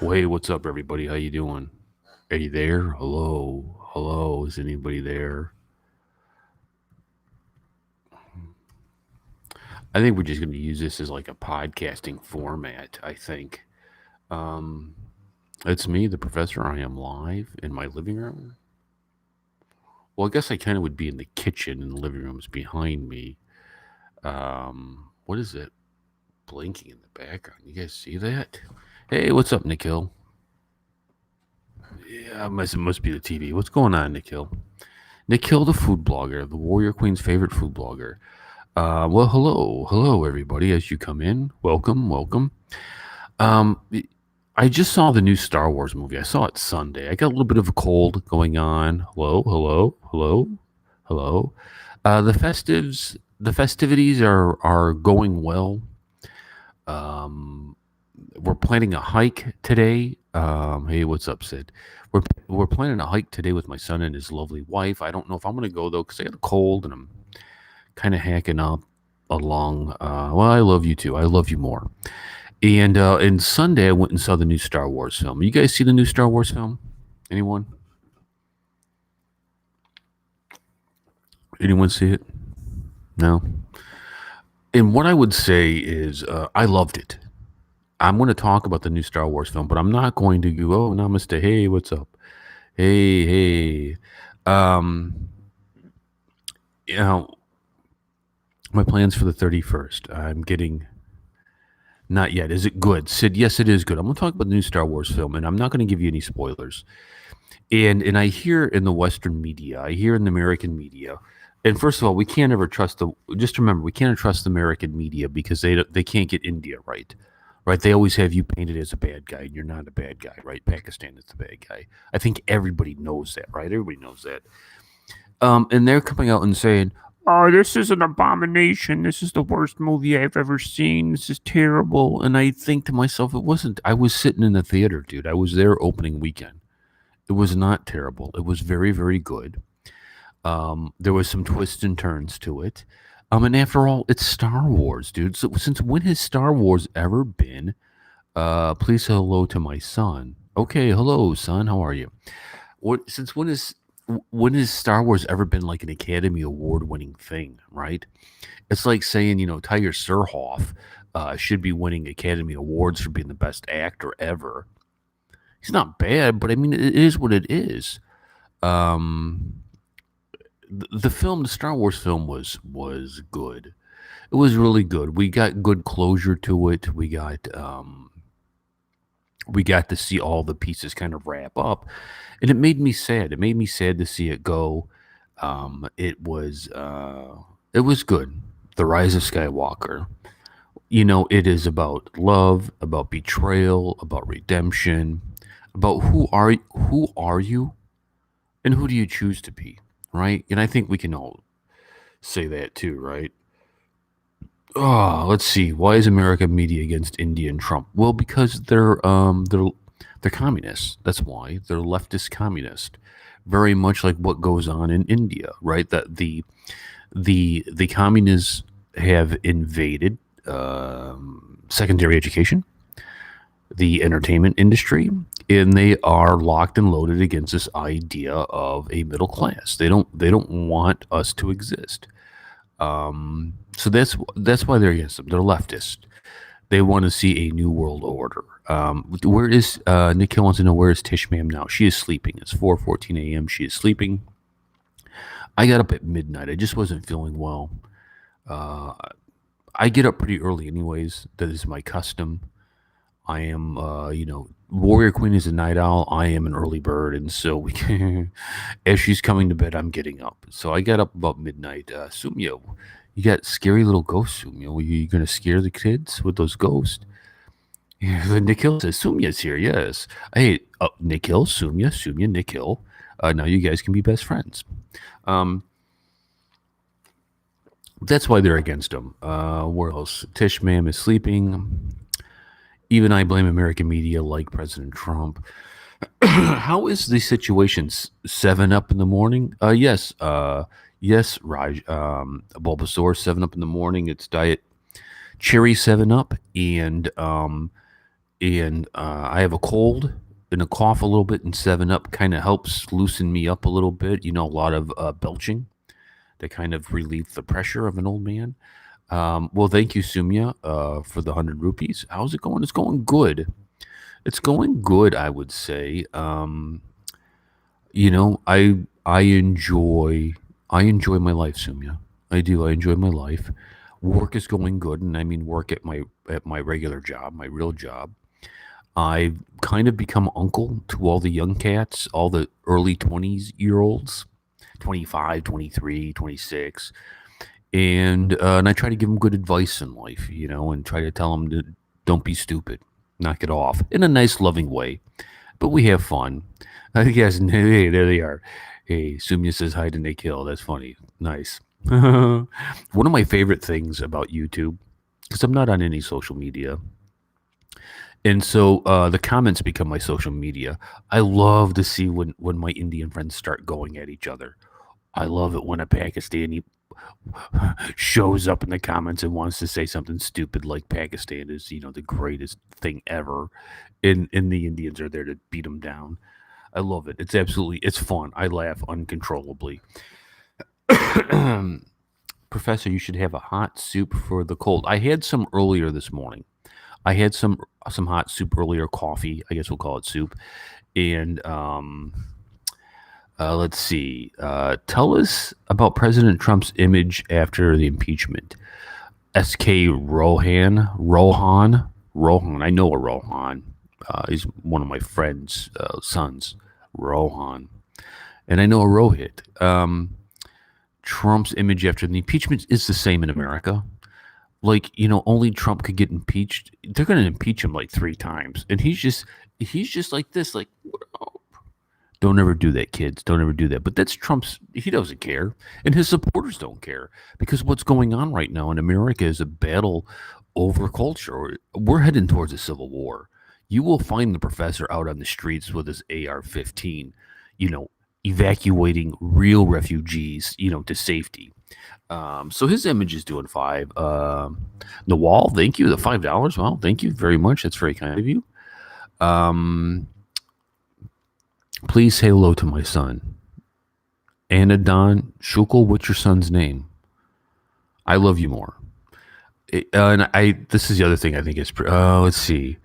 Well, hey, what's up, everybody? How you doing? Are you there? Hello, hello. Is anybody there? I think we're just going to use this as like a podcasting format. I think um, it's me, the professor. I am live in my living room. Well, I guess I kind of would be in the kitchen, and the living room's behind me. What is it blinking in the background? You guys see that? Hey, what's up, Nikhil? Yeah, it must be the TV. What's going on, Nikhil? Nikhil, the food blogger, the Warrior Queen's favorite food blogger. Well, hello, everybody. As you come in, welcome, welcome. Um, I just saw the new Star Wars movie. I saw it Sunday. I got a little bit of a cold going on. Hello. The festivities are going well. Um, we're planning a hike today. Hey, what's up, Sid? We're planning a hike today with my son and his lovely wife. I don't know if I'm going to go though because I got a cold and I'm kind of hacking up along. Well, I love you too. I love you more. And Sunday I went and saw the new Star Wars film. You guys see the new Star Wars film? Anyone? Anyone see it? No. And what I would say is, I loved it. I'm going to talk about the new Star Wars film, but I'm not going to go. Oh, namaste. Hey, what's up? Hey. Um, you know, my plans for the 31st. I'm getting. Not yet. Is it good? Sid, yes, it is good. I'm going to talk about the new Star Wars film, and I'm not going to give you any spoilers. And I hear in the Western media, I hear in the American media, and first of all, we can't ever trust the. Just remember, we can't trust the American media because they can't get India right, right? They always have you painted as a bad guy, and you're not a bad guy, right? Pakistan is the bad guy. I think everybody knows that, right? Everybody knows that. And they're coming out and saying, "Oh, this is an abomination. This is the worst movie I've ever seen. This is terrible." And I think to myself, it wasn't. I was sitting in the theater, dude. I was there opening weekend. It was not terrible. It was very, very good. There was some twists and turns to it. And after all, it's Star Wars, dude. So since when has Star Wars ever been? Please say hello to my son. Okay, hello, son. How are you? What? Since when has Star Wars ever been like an Academy Award winning thing? Right? It's like saying Tiger Surhoff should be winning Academy Awards for being the best actor ever. He's not bad, but I mean, it is what it is. Um, the film, the Star Wars film, was good. It was really good. We got good closure to it. We got to see all the pieces kind of wrap up, and it made me sad. It made me sad to see it go. It was good. The Rise of Skywalker. It is about love, about betrayal, about redemption, about who are you and who do you choose to be, right? And I think we can all say that too, right? Oh, let's see. Why is America media against India and Trump? Well, because they're communists. That's why they're leftist communist. Very much like what goes on in India, right? That the communists have invaded secondary education, the entertainment industry, and they are locked and loaded against this idea of a middle class. They don't want us to exist. So that's why they're against them. They're leftist. They want to see a new world order. Where is Nick Hill wants to know where is Tish Ma'am now? She is sleeping. It's 4:14 a.m. She is sleeping. I got up at midnight. I just wasn't feeling well. Uh, I get up pretty early, anyways. That is my custom. I am, Warrior Queen is a night owl. I am an early bird, and so as she's coming to bed, I'm getting up. So I got up about midnight. Sumya, you got scary little ghosts, Sumya. Were you gonna scare the kids with those ghosts? Yeah, then Nikhil says Sumya's here. Yes. Hey, Nikhil, Sumya, Nikhil. Now you guys can be best friends. Um, that's why they're against him. Where else? Tish Ma'am is sleeping. Even I blame American media like President Trump. How is the situation? 7 up in the morning? Yes. Yes, Raj. Bulbasaur, 7 up in the morning. It's diet cherry 7 up. And and I have a cold and a cough a little bit, and 7 Up kind of helps loosen me up a little bit. You know, a lot of belching to kind of relieve the pressure of an old man. Well, thank you, Sumya, for the 100 rupees. How's it going? It's going good. It's going good, I would say. You know, I enjoy I enjoy my life, Sumya. I do. I enjoy my life. Work is going good, and I mean work at my regular job, my real job. I've kind of become uncle to all the young cats, all the early 20s year olds, 25, 23, 26. And I try to give them good advice in life, you know, and try to tell them to don't be stupid, knock it off in a nice, loving way. But we have fun. I guess, hey, there they are. Hey, Sumya says hide and they kill. That's funny. Nice. One of my favorite things about YouTube, because I'm not on any social media, and so the comments become my social media. I love to see when my Indian friends start going at each other. I love it when a Pakistani shows up in the comments and wants to say something stupid like Pakistan is, you know, the greatest thing ever, and the Indians are there to beat them down. I love it. It's fun. I laugh uncontrollably. Professor, you should have a hot soup for the cold. I had some earlier this morning. I had some hot soup earlier, coffee. I guess we'll call it soup. And let's see. Tell us about President Trump's image after the impeachment. S.K. Rohan. I know a Rohan. He's one of my friend's sons, Rohan. And I know a Rohit. Trump's image after the impeachment is the same in America. Like, you know, only Trump could get impeached. They're going to impeach him like 3 times, and he's just like this, like, don't ever do that, kids. Don't ever do that. But that's Trump's. He doesn't care, and his supporters don't care because what's going on right now in America is a battle over culture. We're heading towards a civil war. You will find the professor out on the streets with his AR-15, you know, evacuating real refugees, you know, to safety. So his image is doing five. The wall, thank you. The $5. Well, thank you very much. That's very kind of you. Um, Please say hello to my son. Anadon Shukul, what's your son's name? I love you more. And this is the other thing I think is, let's see.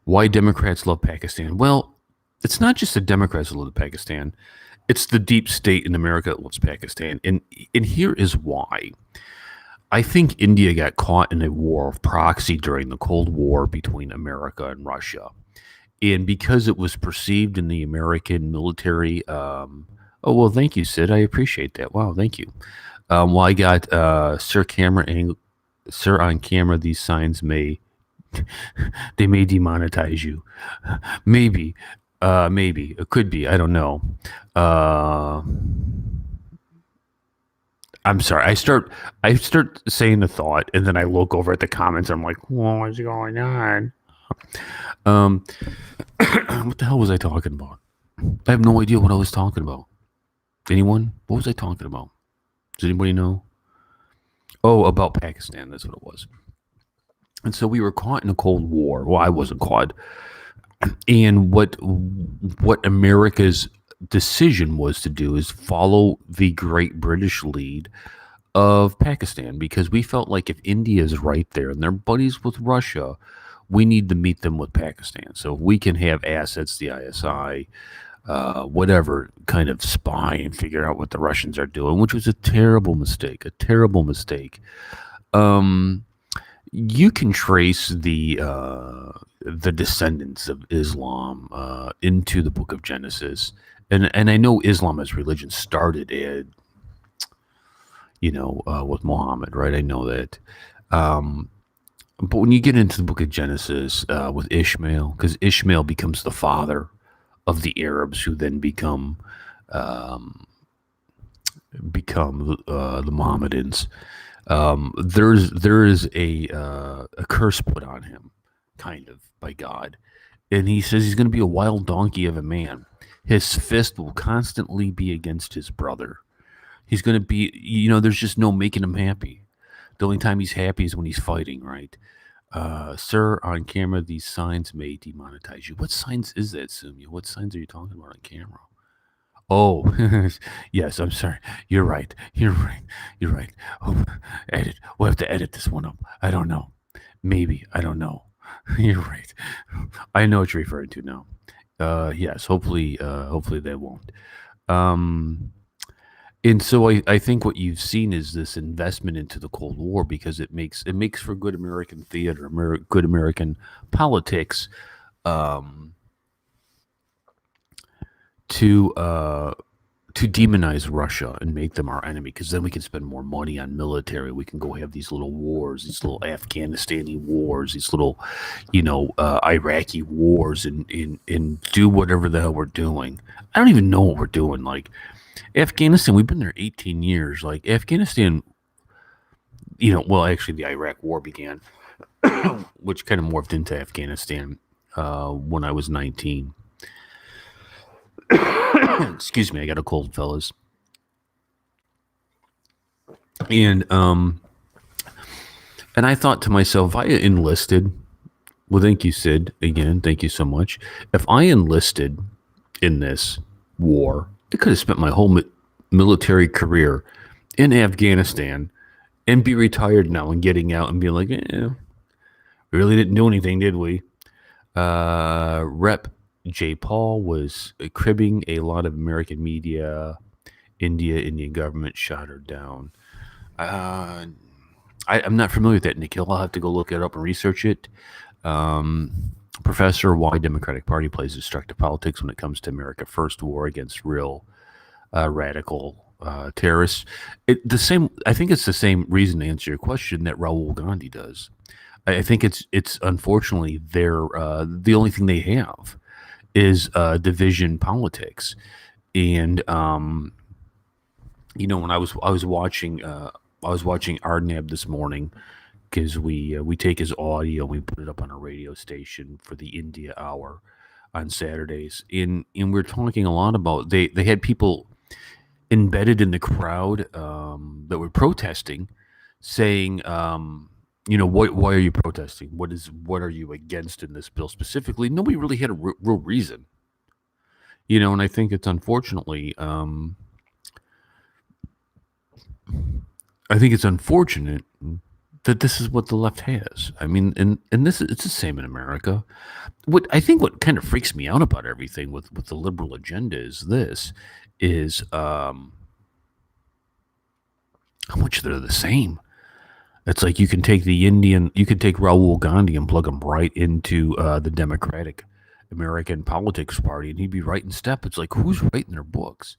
Why Democrats love Pakistan? Well, it's not just the Democrats that love Pakistan. It's the deep state in America that loves Pakistan. And here is why. I think India got caught in a war of proxy during the Cold War between America and Russia. And because it was perceived in the American military, oh, well, thank you, Sid. I appreciate that. Wow, thank you. Well, I got Sir on camera, these signs may they may demonetize you. Maybe it could be. I don't know. Uh, I'm sorry. I start saying the thought, and then I look over at the comments. I'm like, what's going on? Um, what the hell was I talking about? I have no idea what I was talking about. Anyone? What was I talking about? Does anybody know? Oh, about Pakistan. That's what it was. And so we were caught in a Cold War. Well, I wasn't caught. And what America's decision was to do is follow the Great British lead of Pakistan because we felt like if India is right there and they're buddies with Russia, we need to meet them with Pakistan. So we can have assets, the ISI, whatever kind of spy and figure out what the Russians are doing, which was a terrible mistake, a terrible mistake. Um, you can trace the descendants of Islam into the Book of Genesis, and I know Islam as religion started at with Muhammad, right? I know that. Um, but when you get into the Book of Genesis with Ishmael, because Ishmael becomes the father of the Arabs, who then um, become the Mohammedans. There is a curse put on him, kind of by God, and he says he's going to be a wild donkey of a man. His fist will constantly be against his brother. He's going to be, there's just no making him happy. The only time he's happy is when he's fighting, right? Sir, on camera, these signs may demonetize you. What signs is that, Sumya? What signs are you talking about on camera? Oh, yes, I'm sorry. You're right. You're right. You're right. Oh, edit. We'll have to edit this one up. I don't know. Maybe. I don't know. You're right. I know what you're referring to now. Yes, hopefully they won't. Um, and so I think what you've seen is this investment into the Cold War because it makes for good American theater, good American politics, um, to to demonize Russia and make them our enemy, because then we can spend more money on military. We can go have these little wars, these little Afghanistani wars, these little, Iraqi wars, and do whatever the hell we're doing. I don't even know what we're doing. Like Afghanistan, we've been there 18 years. Like Afghanistan, well, actually, the Iraq War began, which kind of morphed into Afghanistan when I was 19. Excuse me, I got a cold, fellas. And and I thought to myself, I enlisted. Well, thank you, Sid. Again, thank you so much. If I enlisted in this war, I could have spent my whole military career in Afghanistan and be retired now and getting out and be like, we really didn't do anything, did we? Rep J. Paul was cribbing a lot of American media. Indian government shot her down. Uh, I'm not familiar with that, Nikhil. I'll have to go look it up and research it. Professor, why Democratic Party plays destructive politics when it comes to America First war against real radical terrorists. The same. I think it's the same reason to answer your question that Raoul Gandhi does. I think it's unfortunately the only thing they have is division politics, and when I was watching Arnab this morning, because we take his audio and we put it up on a radio station for the India Hour on Saturdays. And we're talking a lot about they had people embedded in the crowd that were protesting, saying, why are you protesting? What are you against in this bill specifically? Nobody really had a real reason, and I think it's unfortunate that this is what the left has. I mean, and it's the same in America. What kind of freaks me out about everything with the liberal agenda is how much they're the same. It's like you can take Raoul Gandhi and plug him right into the Democratic American Politics Party, and he'd be right in step. It's like, who's writing their books?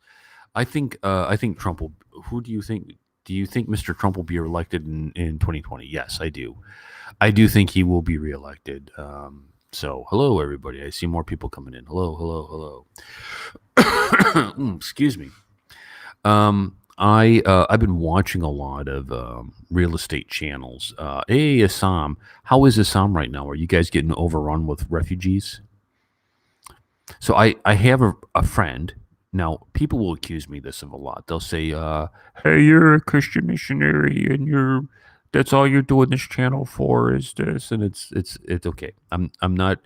I think Trump will. Who do you think? Do you think Mr. Trump will be elected in 2020? Yes, I do. I do think he will be reelected. So, hello, everybody. I see more people coming in. Hello, hello, hello. Excuse me. I've been watching a lot of real estate channels. Hey, Assam, how is Assam right now? Are you guys getting overrun with refugees? So I have a friend. Now, people will accuse me this of a lot. They'll say, "Hey, you're a Christian missionary, and that's all you're doing this channel for is this." And it's okay. I'm not.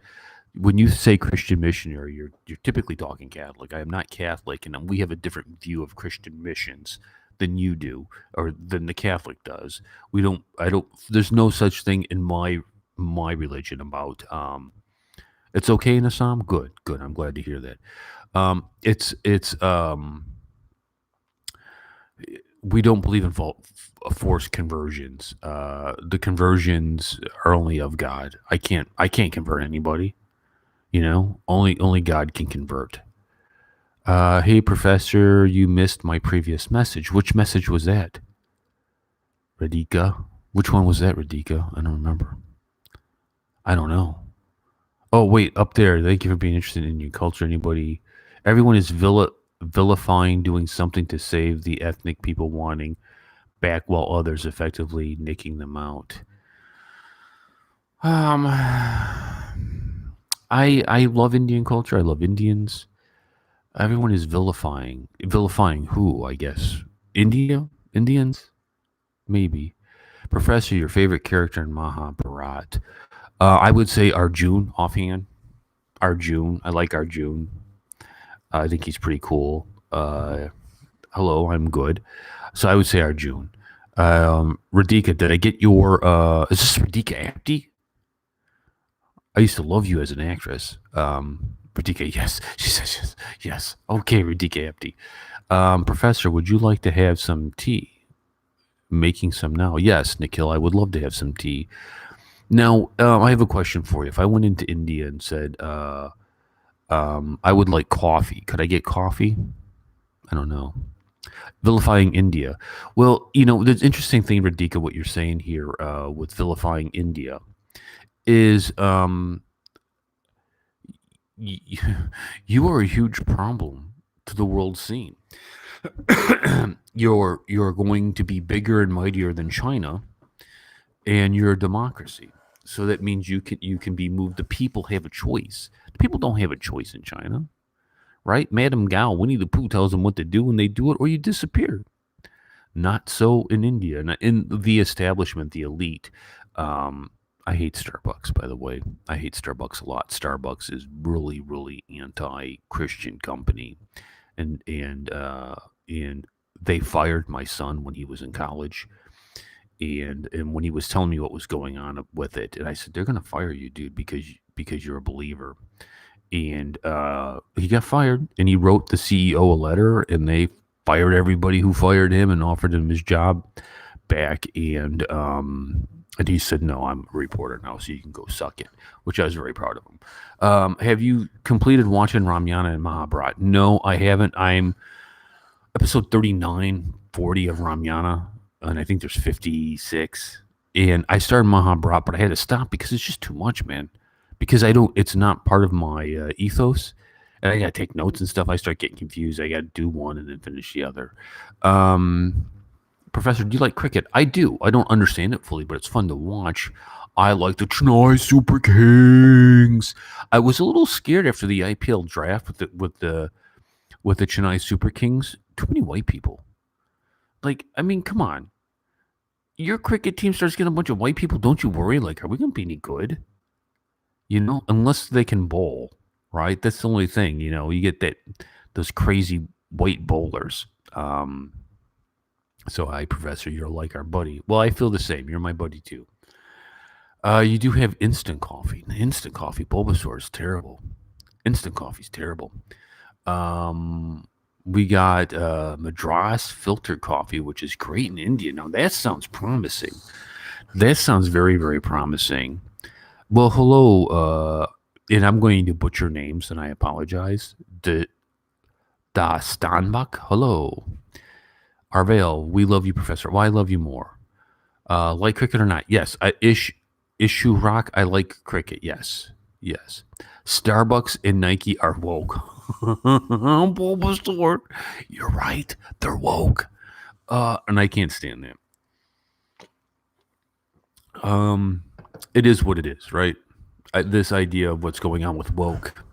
When you say Christian missionary, you're typically talking Catholic. I am not Catholic, and we have a different view of Christian missions than you do, or than the Catholic does. We don't. I don't. There's no such thing in my religion about. It's okay in Assam. Good, good. I'm glad to hear that. It's we don't believe in forced conversions. The conversions are only of God. I can't convert anybody. Only God can convert. Hey, Professor, you missed my previous message. Which message was that, Radhika? Which one was that, Radhika? I don't remember. I don't know. Oh, wait, up there. Thank you for being interested in your culture. Anybody? Everyone is vilifying doing something to save the ethnic people wanting back, while others effectively nicking them out. Um, I love Indian culture. I love Indians. Everyone is vilifying who? I guess Indians, maybe. Professor, your favorite character in Mahabharata? got? I would say Arjun offhand. Arjun. I like Arjun. I think he's pretty cool. Hello, I'm good. So I would say Arjun. Radhika, did I get your? Is this Radhika Apte? I used to love you as an actress. Radhika, yes. She says yes. Yes. Okay, Radhika Apte. Professor, would you like to have some tea? Making some now. Yes, Nikhil, I would love to have some tea. Now, I have a question for you. If I went into India and said, I would like coffee, could I get coffee? I don't know. Vilifying India. Well, the interesting thing, Radhika, what you're saying here with vilifying India is y- you are a huge problem to the world scene. You're going to be bigger and mightier than China, and you're a democracy. So that means you can be moved. The people have a choice. The people don't have a choice in China, right? Madame Gao, Winnie the Pooh tells them what to do, and they do it, or you disappear. Not so in India. In the establishment, the elite. I hate Starbucks, by the way. I hate Starbucks a lot. Starbucks is really, really anti-Christian company, and they fired my son when he was in college, and when he was telling me what was going on with it, and I said, they're going to fire you, dude, because you're a believer. And he got fired, and he wrote the CEO a letter, and they fired everybody who fired him and offered him his job back. And he said, no, I'm a reporter now, so you can go suck it, which I was very proud of him. Have you completed watching Ramyana and Mahabharat? No, I haven't. I'm episode 39, 40 of Ramyana, and I think there's 56. And I started Mahabharat, but I had to stop because it's just too much, man. Because it's not part of my ethos. And I got to take notes and stuff. I start getting confused. I got to do one and then finish the other. Professor, do you like cricket? I do. I don't understand it fully, but it's fun to watch. I like the Chennai Super Kings. I was a little scared after the IPL draft with the Chennai Super Kings. Too many white people. Like, I mean, come on. Your cricket team starts getting a bunch of white people. Don't you worry? Like, are we going to be any good? Unless they can bowl, right? That's the only thing. You get those crazy white bowlers. So, hi, Professor. You're like our buddy. Well, I feel the same. You're my buddy too. You do have instant coffee. Instant coffee, Bulbasaur is terrible. Instant coffee's terrible. We got Madras filtered coffee, which is great in India. Now that sounds promising. That sounds very, very promising. Well, hello, and I'm going to butcher names, and I apologize. Da Stanbach, hello. Arvale, we love you, Professor. Well, I love you more. Like cricket or not? Yes. Issue rock, I like cricket. Yes. Yes. Starbucks and Nike are woke. Bulbasaur, you're right. They're woke. And I can't stand that. It is what it is, right? This idea of what's going on with woke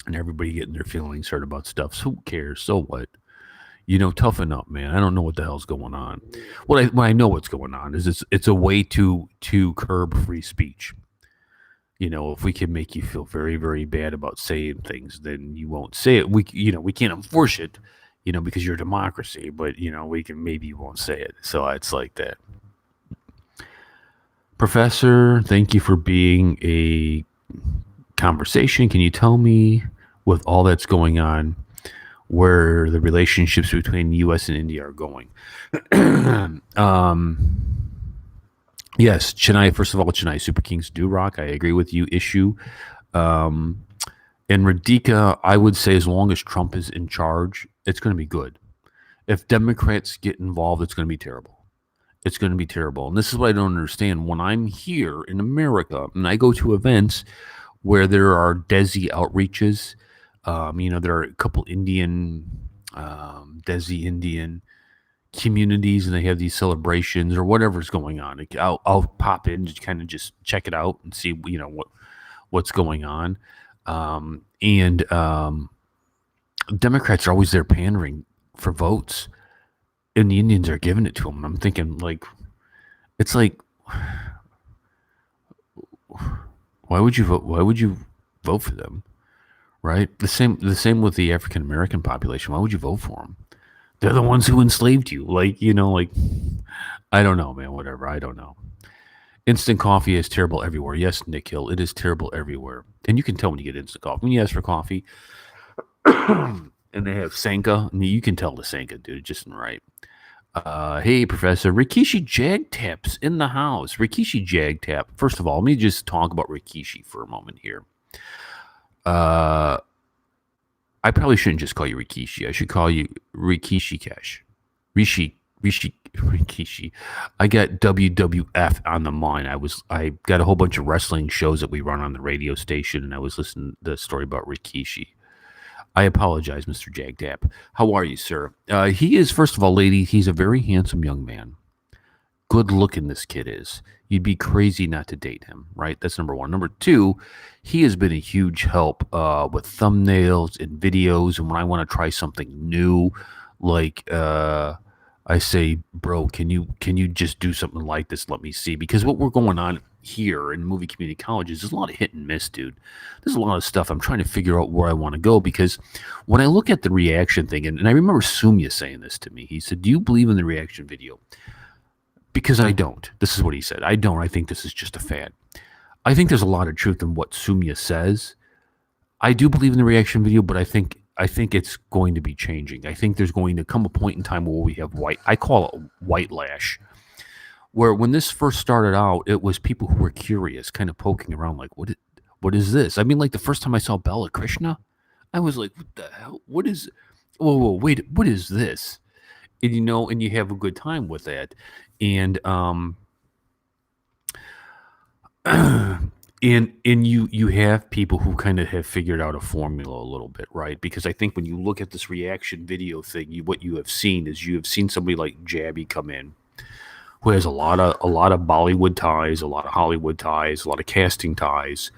and everybody getting their feelings hurt about stuff. So who cares? So what? Toughen up, man. I don't know what the hell's going on. What I know what's going on is it's a way to curb free speech. If we can make you feel very, very bad about saying things, then you won't say it. We can't enforce it, because you're a democracy, but maybe you won't say it. So it's like that. Professor, thank you for being a conversation. Can you tell me, with all that's going on, where the relationships between the U.S. and India are going? Yes, Chennai. First of all, Chennai Super Kings do rock. I agree with you. Issue, and Radhika, I would say, as long as Trump is in charge, it's going to be good. If Democrats get involved, it's going to be terrible. It's going to be terrible. And this is what I don't understand. When I'm here in America and I go to events where there are DESI outreaches, there are a couple Indian, DESI Indian communities, and they have these celebrations or whatever's going on. I'll pop in to kind of just check it out and see, what's going on. And Democrats are always there pandering for votes, and the Indians are giving it to them. And I'm thinking, like, it's like, why would you vote? Why would you vote for them? Right? The same with the African American population. Why would you vote for them? They're the ones who enslaved you. Like, like I don't know, man. Whatever. I don't know. Instant coffee is terrible everywhere. Yes, Nick Hill, it is terrible everywhere. And you can tell when you get instant coffee. When you ask for coffee and they have Sanka, and you can tell the Sanka, dude, it just isn't right. Hey, Professor. Rikishi Jagtap's in the house. Rikishi Jagtap. First of all, let me just talk about Rikishi for a moment here. I probably shouldn't just call you Rikishi. I should call you Rikishi Cash. Rikishi. I got WWF on the mind. I got a whole bunch of wrestling shows that we run on the radio station, and I was listening to the story about Rikishi. I apologize, Mr. Jagtap. How are you, sir? He is, first of all, lady, he's a very handsome young man. Good looking this kid is. You'd be crazy not to date him, right? That's number one. Number two, he has been a huge help with thumbnails and videos. And when I want to try something new, like I say, bro, can you just do something like this? Let me see. Because what we're going on here in movie community colleges, there's a lot of hit and miss, dude. There's a lot of stuff. I'm trying to figure out where I want to go because when I look at the reaction thing, and I remember Sumya saying this to me, he said, do you believe in the reaction video? Because I don't. This is what he said. I don't. I think this is just a fad. I think there's a lot of truth in what Sumya says. I do believe in the reaction video, but I think it's going to be changing. I think there's going to come a point in time where we have I call it white lash, where when this first started out, it was people who were curious, kind of poking around like, what is this? I mean, like the first time I saw Bella Krishna, I was like, what the hell? What is, whoa, wait, what is this? And and you have a good time with that. And and you have people who kind of have figured out a formula a little bit, right? Because I think when you look at this reaction video thing, what you have seen is somebody like Jabby come in, who has a lot of Bollywood ties, a lot of Hollywood ties, a lot of casting ties,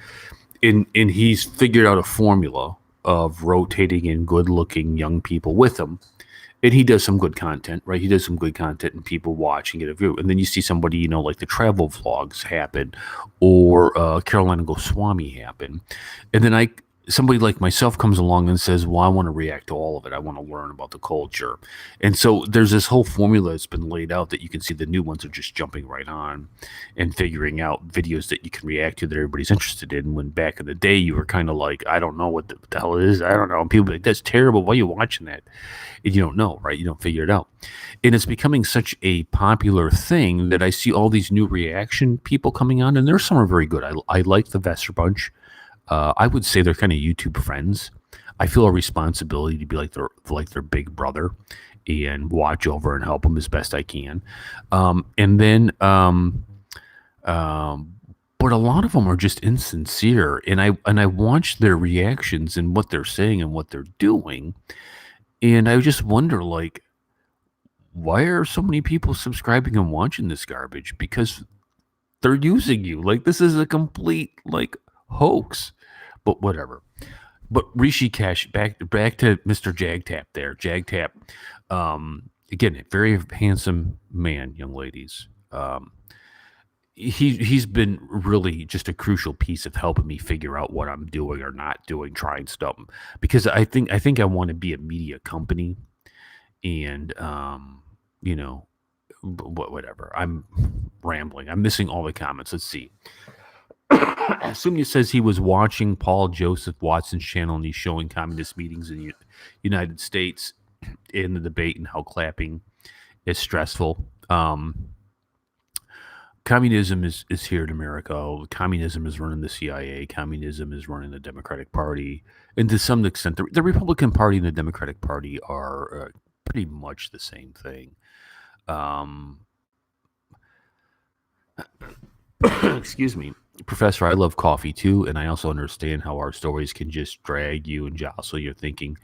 and he's figured out a formula of rotating in good-looking young people with him. And he does some good content, right? He does some good content and people watch and get a view. And then you see somebody, like the travel vlogs happen or Carolina Goswami happen. And then somebody like myself comes along and says, well, I want to react to all of it. I want to learn about the culture. And so there's this whole formula that's been laid out that you can see the new ones are just jumping right on and figuring out videos that you can react to that everybody's interested in. When back in the day, you were kind of like, I don't know what the hell it is. I don't know. And people are like, that's terrible. Why are you watching that? And you don't know, right? You don't figure it out. And it's becoming such a popular thing that I see all these new reaction people coming on, and there's some are very good. I like the Vesser Bunch. I would say they're kind of YouTube friends. I feel a responsibility to be like their big brother and watch over and help them as best I can. But a lot of them are just insincere, and I watch their reactions and what they're saying and what they're doing, and I just wonder, like, why are so many people subscribing and watching this garbage? Because they're using you. Like, this is a complete hoax. But whatever. But Rishi Cash, back to Mr. Jagtap there. Jagtap, again, a very handsome man, young ladies. He's been really just a crucial piece of helping me figure out what I'm doing or not doing, trying stuff. Because I think I want to be a media company, and whatever. I'm rambling. I'm missing all the comments. Let's see. Sumya says he was watching Paul Joseph Watson's channel and he's showing communist meetings in the United States in the debate and how clapping is stressful. Communism is here in America. Communism is running the CIA. Communism is running the Democratic Party. And to some extent, the Republican Party and the Democratic Party are pretty much the same thing. Excuse me. Professor, I love coffee too, and I also understand how our stories can just drag you and jostle your thinking.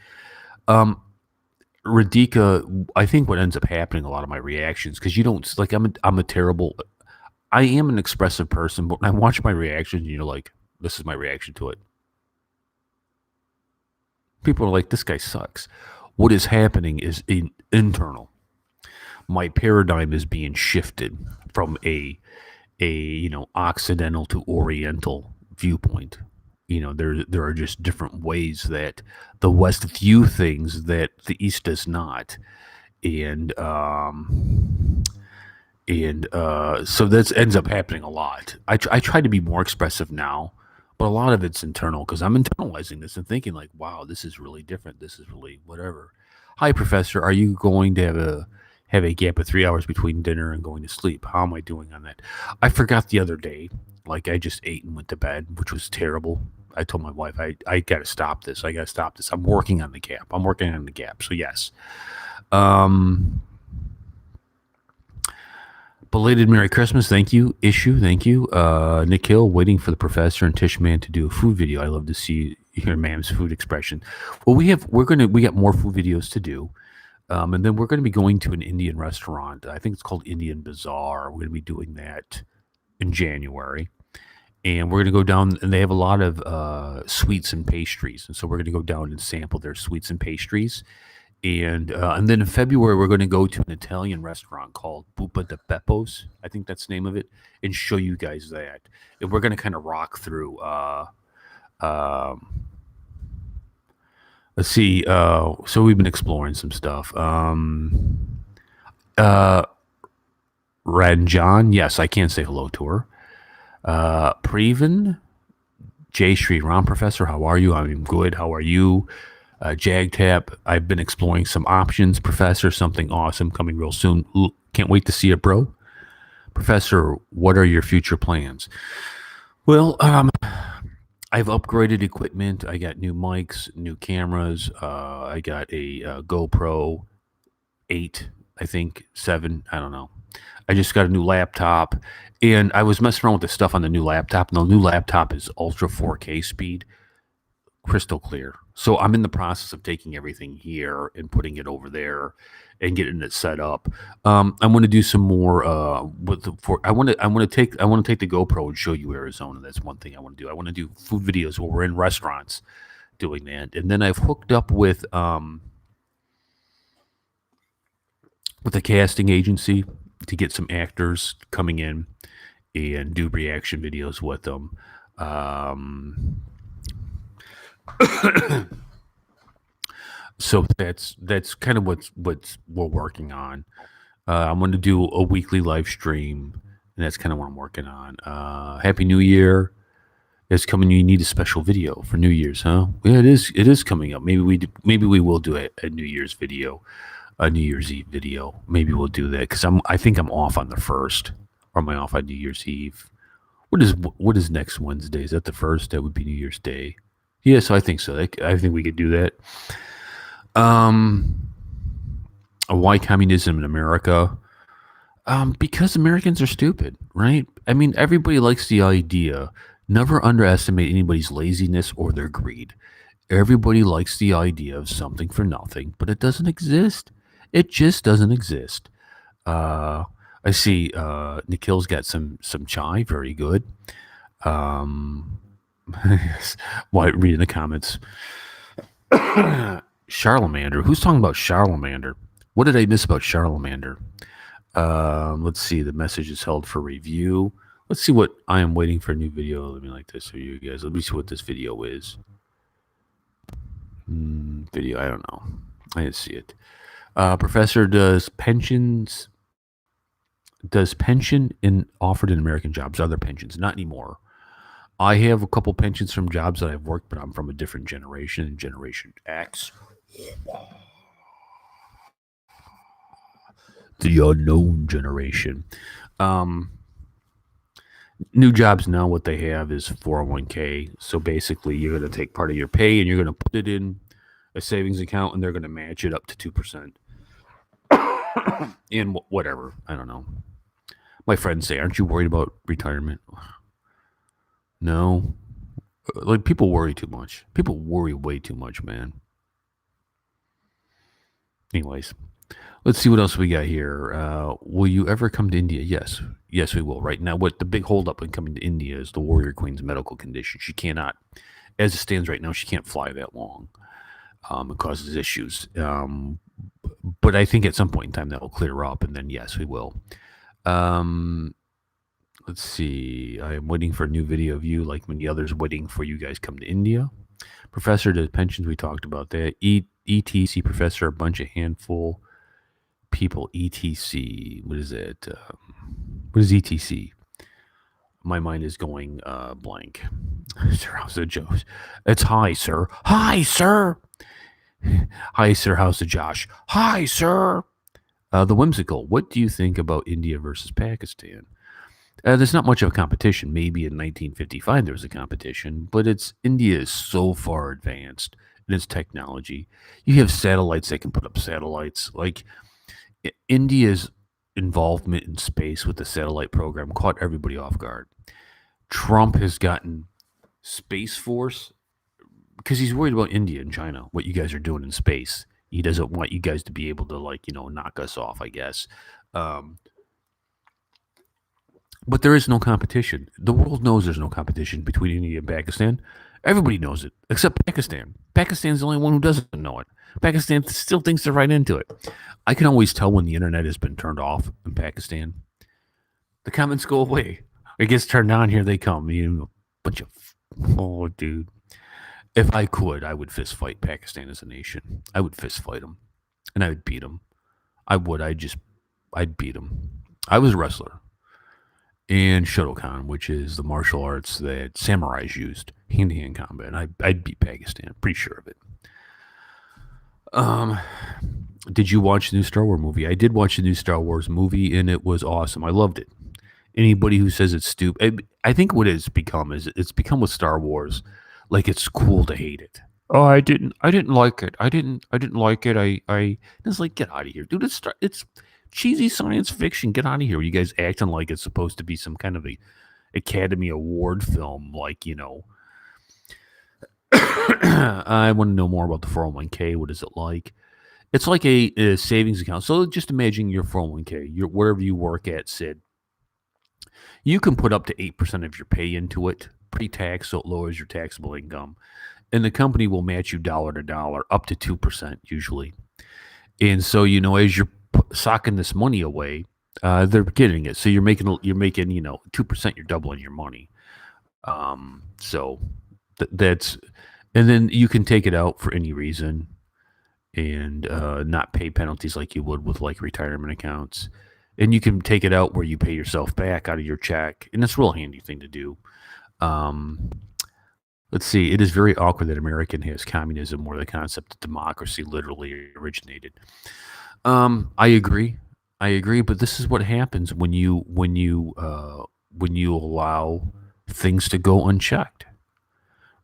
Radhika, I think what ends up happening, a lot of my reactions, because you don't, like, I am an expressive person, but when I watch my reactions, this is my reaction to it. People are like, this guy sucks. What is happening is internal. My paradigm is being shifted from a a Occidental to Oriental viewpoint. There are just different ways that the West view things that the East does not, and so that ends up happening a lot. I try to be more expressive now, but a lot of it's internal because I'm internalizing this and thinking like, wow, this is really different. This is really whatever. Hi, professor. Are you going to have a gap of 3 hours between dinner and going to sleep? How am I doing on that? I forgot the other day. Like I just ate and went to bed, which was terrible. I told my wife, I got to stop this. I got to stop this. I'm working on the gap. I'm working on the gap. So yes. Um, Belated Merry Christmas. Thank you. Issue. Thank you. Nick Hill waiting for the professor and Tishman to do a food video. I love to see your ma'am's food expression. Well, we got more food videos to do. And then we're going to be going to an Indian restaurant. I think it's called Indian Bazaar. We're going to be doing that in January. And we're going to go down, and they have a lot of sweets and pastries. And so we're going to go down and sample their sweets and pastries. And then in February, we're going to go to an Italian restaurant called Bupa de Beppo's. I think that's the name of it, and show you guys that. And we're going to kind of rock through. Let's see. So we've been exploring some stuff. Ranjan, yes, I can't say hello to her. Preven, Jay Sri Ram, Professor, how are you? I'm good. How are you? JagTap, I've been exploring some options. Professor, something awesome coming real soon. Can't wait to see it, bro. Professor, what are your future plans? Well, I've upgraded equipment. I got new mics, new cameras. I got a GoPro 8, I think 7. I don't know. I just got a new laptop, and I was messing around with the stuff on the new laptop. And the new laptop is ultra 4K speed, crystal clear. So I'm in the process of taking everything here and putting it over there and getting it set up. I'm going to do some more I want to take the GoPro and show you Arizona. That's one thing I want to do. I want to do food videos where we're in restaurants doing that. And then I've hooked up with a casting agency to get some actors coming in and do reaction videos with them. So that's kind of what's we're working on. I'm going to do a weekly live stream, and that's kind of what I'm working on. Happy New Year! It's coming. You need a special video for New Year's, huh? Yeah, it is. It is coming up. Maybe we will do a New Year's video, a New Year's Eve video. Maybe we'll do that because I think I'm off on the 1st, or am I off on New Year's Eve? What is next Wednesday? Is that the 1st? That would be New Year's Day. Yeah, so I think so. I think we could do that. Why communism in America? Because Americans are stupid, right? I mean, everybody likes the idea. Never underestimate anybody's laziness or their greed. Everybody likes the idea of something for nothing, but it doesn't exist. It just doesn't exist. I see Nikhil's got some chai, very good. Why reading the comments? Charlemander. Who's talking about Charlemander? What did I miss about Charlemander? Let's see. The message is held for review. Let's see what I am waiting for a new video. Let me like this for you guys. Let me see what this video is. Video. I don't know. I didn't see it. Professor, does pension offered in American jobs? Other pensions? Not anymore. I have a couple pensions from jobs that I've worked, but I'm from a different generation, Generation X. The unknown generation. New jobs now, what they have is 401k. So basically, you're going to take part of your pay and you're going to put it in a savings account, and they're going to match it up to 2%. And whatever. I don't know. My friends say, aren't you worried about retirement? No. Like, people worry too much. People worry way too much, man. Anyways, let's see what else we got here. Will you ever come to India? Yes. Yes, we will. Right now, what the big holdup in coming to India is the Warrior Queen's medical condition. She cannot, as it stands right now, she can't fly that long. It causes issues. But I think at some point in time that will clear up, and then yes, we will. Let's see. I am waiting for a new video of you, like many others, waiting for you guys come to India. Professor, the pensions, we talked about that. ETC professor, a bunch of handful people. ETC, what is it? What is ETC? My mind is going blank. Sir, how's the Joe's? It's hi, sir. Hi, sir. Hi, sir. How's the Josh? Hi, sir. The whimsical. What do you think about India versus Pakistan? There's not much of a competition. Maybe in 1955 there was a competition, but it's India is so far advanced in its technology. You have satellites that can put up satellites. Like India's involvement in space with the satellite program caught everybody off guard. Trump has gotten Space Force because he's worried about India and China, what you guys are doing in space. He doesn't want you guys to be able to, like, knock us off, I guess. Um, but there is no competition. The world knows there's no competition between India and Pakistan. Everybody knows it, except Pakistan. Pakistan's the only one who doesn't know it. Pakistan still thinks they're right into it. I can always tell when the internet has been turned off in Pakistan. The comments go away. It gets turned on. Here they come. Bunch of dude. If I could, I would fist fight Pakistan as a nation. I would fist fight them, and I would beat them. I would. I'd beat them. I was a wrestler in Shotokan, which is the martial arts that samurais used, hand-to-hand combat. And I'd beat Pakistan. Pretty sure of it. Did you watch the new Star Wars movie? I did watch the new Star Wars movie, and it was awesome. I loved it. Anybody who says it's stupid, I think what it's become is it's become with Star Wars, like it's cool to hate it. Oh, I didn't like it. I didn't like it. It's like, get out of here, dude. It's cheesy science fiction. Get out of here. You guys acting like it's supposed to be some kind of a Academy Award film, like I want to know more about the 401k. What is it like? It's like a savings account. So just imagine your 401k, wherever you work at, Sid. You can put up to 8% of your pay into it pre-tax, so it lowers your taxable income. And the company will match you dollar to dollar up to 2% usually. And so, as you're socking this money away, they're getting it. So you're making 2%, you're doubling your money. So that's, and then you can take it out for any reason and not pay penalties like you would with like retirement accounts. And you can take it out where you pay yourself back out of your check. And it's a real handy thing to do. Let's see. It is very awkward that American has communism where the concept of democracy literally originated. I agree. But this is what happens when you allow things to go unchecked.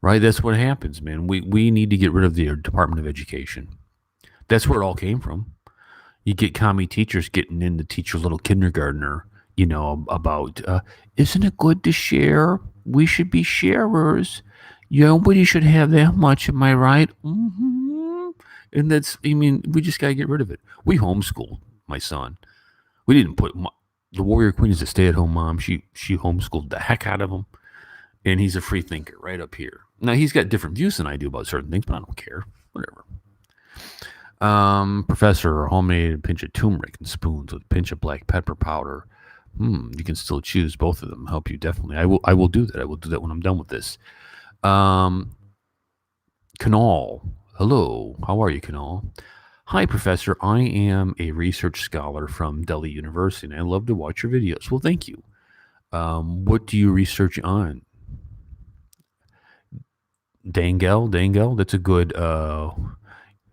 Right? That's what happens, man. We need to get rid of the Department of Education. That's where it all came from. You get commie teachers getting in to teach your little kindergartner, about isn't it good to share? We should be sharers. Nobody should have that much. Am I right? Mm-hmm. And we just got to get rid of it. We homeschooled my son. We didn't put the Warrior Queen is a stay-at-home mom. She homeschooled the heck out of him, and he's a free thinker right up here. Now he's got different views than I do about certain things, but I don't care. Whatever. Professor, homemade pinch of turmeric and spoons with a pinch of black pepper powder. You can still choose both of them. Help you definitely. I will do that. I will do that when I'm done with this. Kanal. Hello. How are you, Kanal? Hi, Professor. I am a research scholar from Delhi University, and I love to watch your videos. Well, thank you. What do you research on? Dangle. That's a good.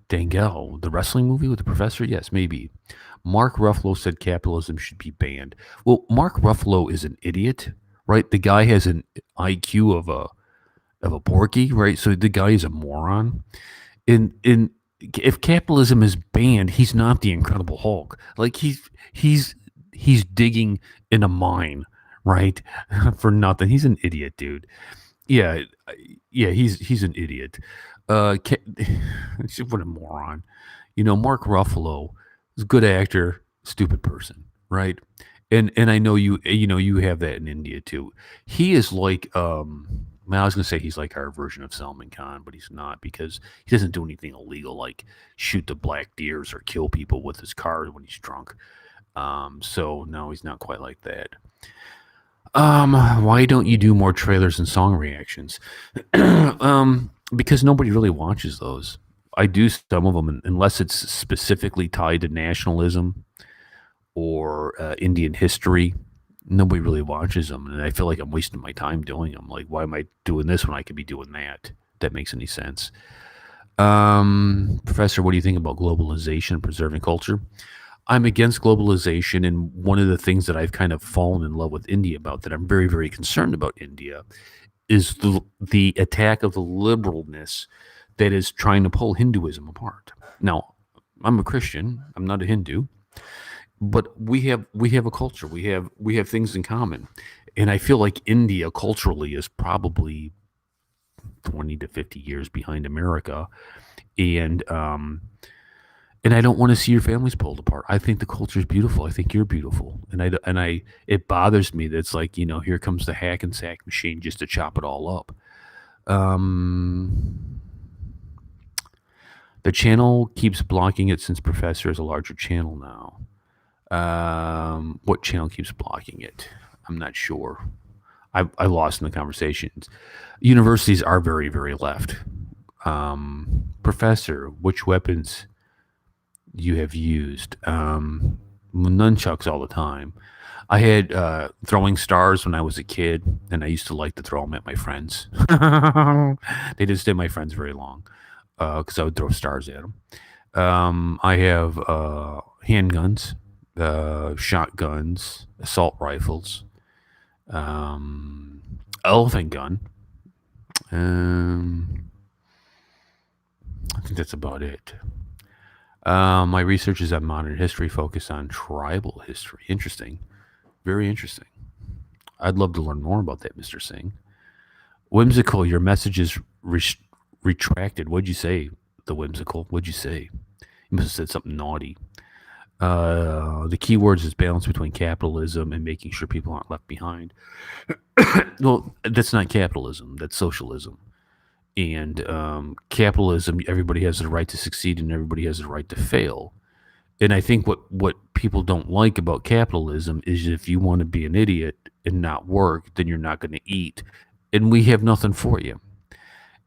Dangle, the wrestling movie with the professor? Yes, maybe. Mark Ruffalo said capitalism should be banned. Well, Mark Ruffalo is an idiot, right? The guy has an IQ of a porky, right? So the guy is a moron. And if capitalism is banned, he's not the Incredible Hulk. Like he's digging in a mine, right? For nothing. He's an idiot, dude. Yeah, he's an idiot. What a moron. Mark Ruffalo is a good actor, stupid person, right? And I know you have that in India too. He is like I was gonna say he's like our version of Salman Khan, but he's not because he doesn't do anything illegal like shoot the black deers or kill people with his car when he's drunk. So no, he's not quite like that. Why don't you do more trailers and song reactions? Because nobody really watches those. I do some of them, unless it's specifically tied to nationalism or Indian history. Nobody really watches them, and I feel like I'm wasting my time doing them. Like, why am I doing this when I could be doing that? If that makes any sense. Professor, what do you think about globalization and preserving culture? I'm against globalization, and one of the things that I've kind of fallen in love with India about, that I'm very, very concerned about India, is the attack of the liberalness that is trying to pull Hinduism apart. Now, I'm a Christian. I'm not a Hindu, but we have a culture. We have things in common, and I feel like India culturally is probably 20 to 50 years behind America, and and I don't want to see your families pulled apart. I think the culture is beautiful. I think you're beautiful, and I it bothers me that it's like, here comes the hack and sack machine just to chop it all up. Um, the channel keeps blocking it since Professor is a larger channel now. What channel keeps blocking it? I'm not sure. I lost in the conversations. Universities are very, very left. Professor, which weapons you have used? Nunchucks all the time. I had throwing stars when I was a kid, and I used to like to throw them at my friends. They didn't stay my friends very long because I would throw stars at them. I have handguns, shotguns, assault rifles, um, elephant gun. Um, I think that's about it. My research is on modern history, focused on tribal history. Interesting. Very interesting. I'd love to learn more about that, Mr. Singh. Whimsical, your message is retracted. What'd you say? The whimsical. What'd you say? You must have said something naughty. The key words is balance between capitalism and making sure people aren't left behind. Well, that's not capitalism. That's socialism. And capitalism, everybody has the right to succeed and everybody has the right to fail. And I think what people don't like about capitalism is, if you want to be an idiot and not work, then you're not going to eat. And we have nothing for you.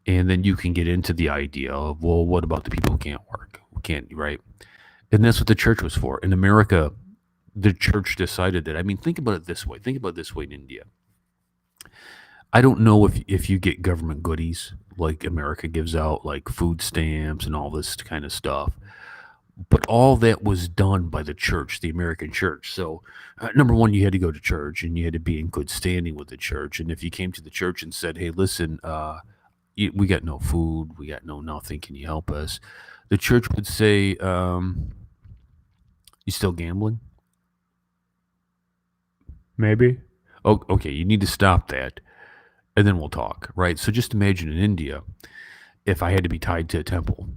And then you can get into the idea of, well, what about the people who can't work? Who can't, right? And that's what the church was for. In America, the church decided that. I mean, think about it this way. Think about it this way in India. I don't know if you get government goodies like America gives out, like food stamps and all this kind of stuff. But all that was done by the church, the American church. So, number one, you had to go to church and you had to be in good standing with the church. And if you came to the church and said, "Hey, listen, we got no food, we got no nothing. Can you help us?" The church would say, "You still gambling? Maybe. Oh, okay. You need to stop that, and then we'll talk." Right. So just imagine in India, if I had to be tied to a temple,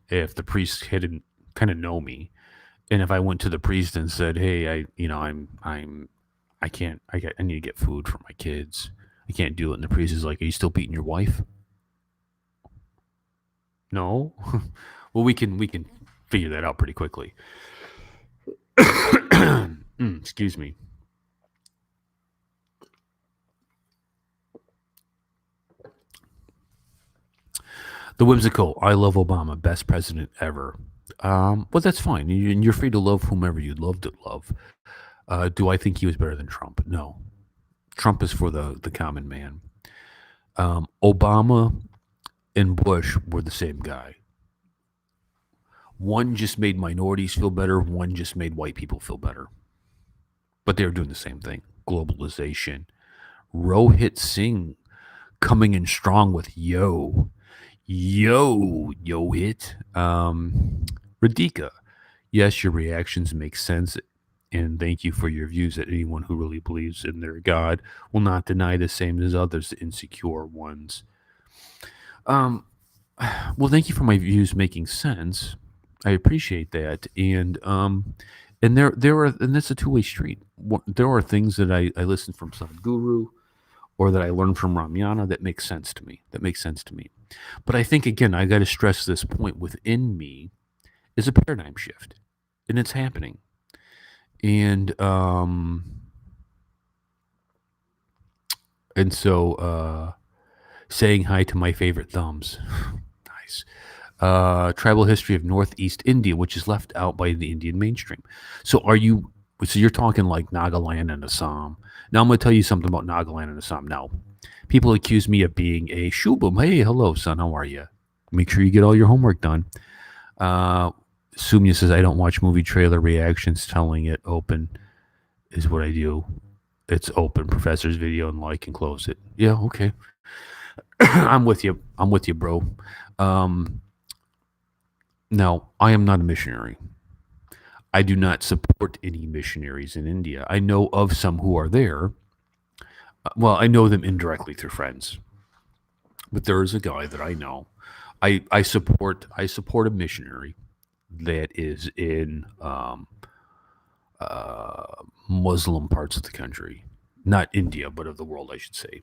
if the priest hadn't kind of know me, and if I went to the priest and said, "Hey, I can't, I need to get food for my kids. I can't do it," and the priest is like, "Are you still beating your wife?" No. Well, we can figure that out pretty quickly. Excuse me. The whimsical, I love Obama, best president ever. Well, that's fine. You're free to love whomever you'd love to love. Do I think he was better than Trump? No. Trump is for the common man. Obama and Bush were the same guy. One just made minorities feel better. One just made white people feel better. But they were doing the same thing. Globalization. Rohit Singh coming in strong with yo hit. Radhika, yes, your reactions make sense, and thank you for your views, that anyone who really believes in their God will not deny the same as others, insecure ones. Um, well, thank you for my views making sense. I appreciate that, and there are, and that's a two-way street. There are things that I listen from Sadhguru or that I learned from Ramyana that makes sense to me. That makes sense to me. But I think, again, I got to stress this point: within me is a paradigm shift, and it's happening. And And so, saying hi to my favorite thumbs. Nice. Tribal history of Northeast India, which is left out by the Indian mainstream. So are you? So you're talking like Nagaland and Assam. Now I'm going to tell you something about Nagaland and Assam. Now, people accuse me of being a shubum. Hey, hello, son. How are you? Make sure you get all your homework done. Uh, Sumya says I don't watch movie trailer reactions. Telling it open is what I do. It's open professor's video and like and close it. Yeah, okay. I'm with you. I'm with you, bro. Um, Now, I am not a missionary. I do not support any missionaries in India. I know of some who are there. Well, I know them indirectly through friends, but there is a guy that I know. I support a missionary that is in Muslim parts of the country, not India, but of the world, I should say.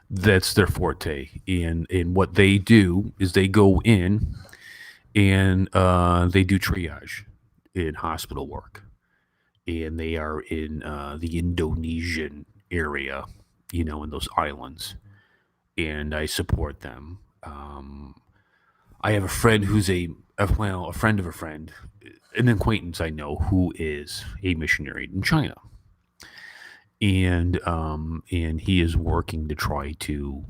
That's their forte, and what they do is they go in and they do triage in hospital work, and they are in the Indonesian area, in those islands, and I support them. I have a friend who's a friend of a friend, an acquaintance I know who is a missionary in China, and he is working to try to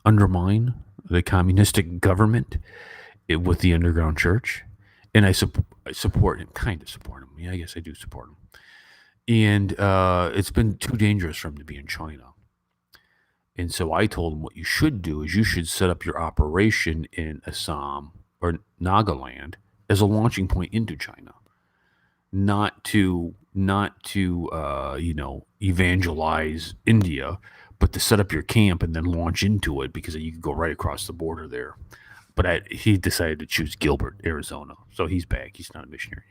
undermine the communistic government with the underground church, and I support him, kind of support him. Yeah, I guess I do support him. And it's been too dangerous for him to be in China. And so I told him what you should do is you should set up your operation in Assam or Nagaland as a launching point into China, not to evangelize India, but to set up your camp and then launch into it because you could go right across the border there. But he decided to choose Gilbert, Arizona, so he's back. He's not a missionary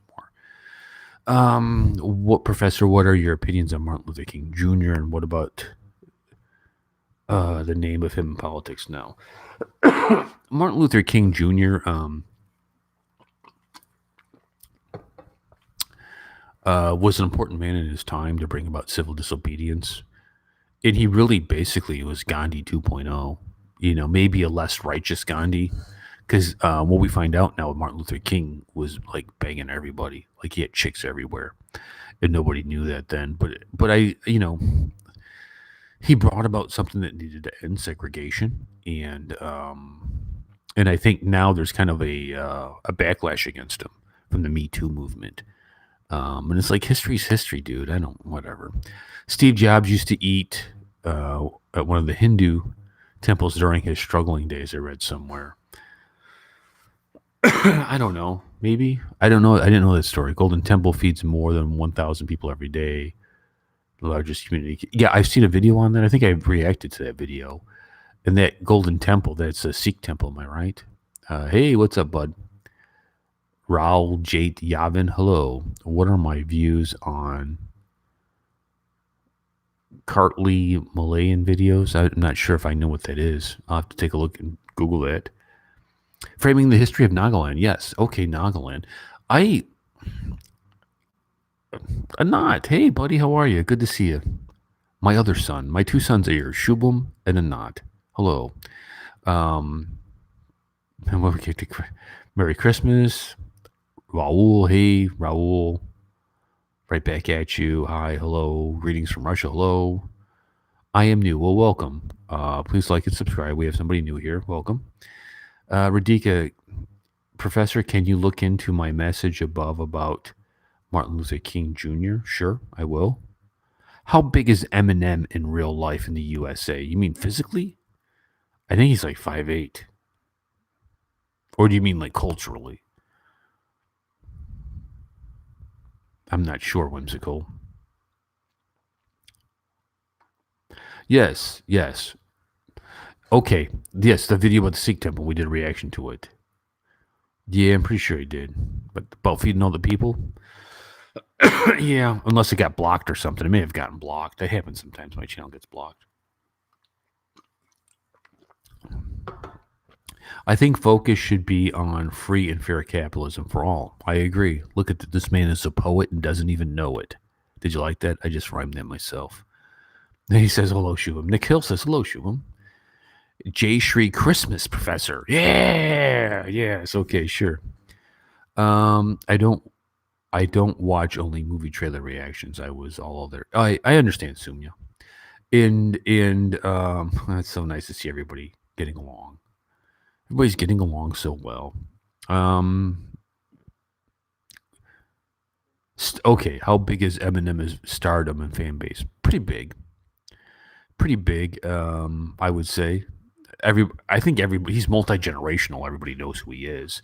anymore. What professor? What are your opinions on Martin Luther King Jr. and what about the name of him in politics now? Martin Luther King Jr. Was an important man in his time to bring about civil disobedience, and he really basically was Gandhi 2.0. Maybe a less righteous Gandhi, because what we find out now, Martin Luther King was like banging everybody, like he had chicks everywhere, and nobody knew that then. But he brought about something that needed to end segregation, and I think now there's kind of a backlash against him from the Me Too movement. And it's like history's history, dude. I don't whatever. Steve Jobs used to eat at one of the Hindu temples during his struggling days. I read somewhere. I don't know. Maybe I don't know. I didn't know that story. Golden Temple feeds more than 1,000 people every day. The largest community. Yeah, I've seen a video on that. I think I've reacted to that video. And that Golden Temple, that's a Sikh temple. Am I right? Hey, what's up, bud? Raul Jate Yavin. Hello. What are my views on Cartley Malayan videos? I'm not sure if I know what that is. I'll have to take a look and Google it. Framing the history of Nagaland. Yes. Okay, Nagaland. I Anat. Hey, buddy, how are you? Good to see you. My other son. My two sons are here, Shubham and Anat. Hello. And what we get to Merry Christmas. Raul. Hey, Raul. Right back at you. Hi, hello. Greetings from Russia. Hello. I am new. Well, welcome. Please like and subscribe. We have somebody new here. Welcome. Radhika, Professor, can you look into my message above about Martin Luther King Jr.? Sure, I will. How big is Eminem in real life in the USA? You mean physically? I think he's like 5'8". Or do you mean like culturally? I'm not sure, Whimsical. Yes, yes. Okay, yes, the video about the Sikh temple, we did a reaction to it. Yeah, I'm pretty sure he did. But about feeding all the people? Yeah, unless it got blocked or something. It may have gotten blocked. That happens sometimes. My channel gets blocked. I think focus should be on free and fair capitalism for all. I agree. Look at this man is a poet and doesn't even know it. Did you like that? I just rhymed that myself. Then he says hello, Shubham. Nick Hill says hello, Shubham. Jay Shri Christmas Professor. Yeah, yes, okay, sure. I don't watch only movie trailer reactions. I was all there. I understand, Sumya. And it's so nice to see everybody getting along. Everybody's getting along so well. Um, okay, how big is Eminem's stardom and fan base? Pretty big. Pretty big. I would say. I think everybody, he's multi-generational. Everybody knows who he is.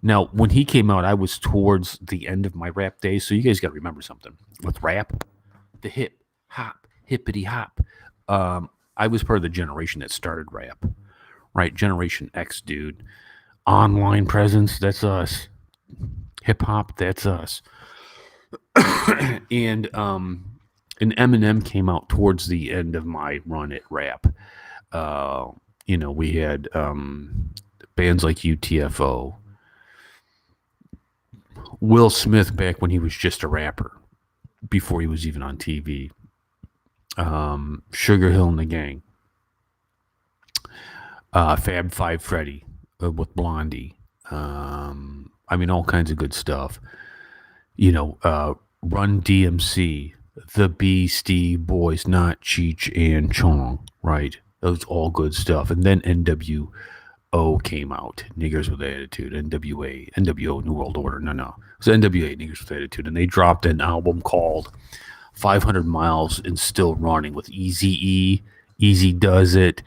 Now, when he came out, I was towards the end of my rap days, so you guys got to remember something with rap, the hip hop, hippity hop. I was part of the generation that started rap, right? Generation X, dude. Online presence, that's us. Hip hop, that's us. And Eminem came out towards the end of my run at rap. We had bands like UTFO, Will Smith back when he was just a rapper, before he was even on TV, Sugar Hill and the Gang, Fab Five Freddy with Blondie. All kinds of good stuff. Run DMC, the Beastie Boys, not Cheech and Chong, right? That was all good stuff. And then NWO came out, Niggers with Attitude, NWO, New World Order. No. It was NWA, Niggers with Attitude. And they dropped an album called 500 Miles and Still Running with Eazy-E, Easy Does It,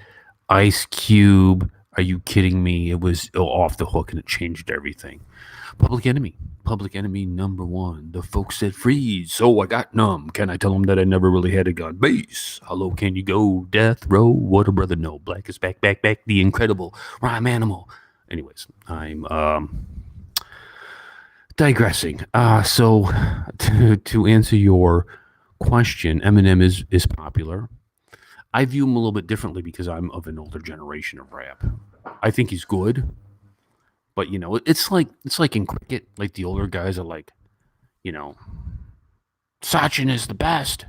Ice Cube. Are you kidding me? It was off the hook and it changed everything. Public Enemy #1. The folks said freeze, so I got numb. Can I tell them that I never really had a gun? Bass. Hello, can you go? Death Row. What a brother, no. Black is back. The incredible rhyme animal. Anyways, I'm digressing. So to answer your question, Eminem is popular. I view him a little bit differently because I'm of an older generation of rap. I think he's good. But it's like in cricket, like the older guys are like, Sachin is the best.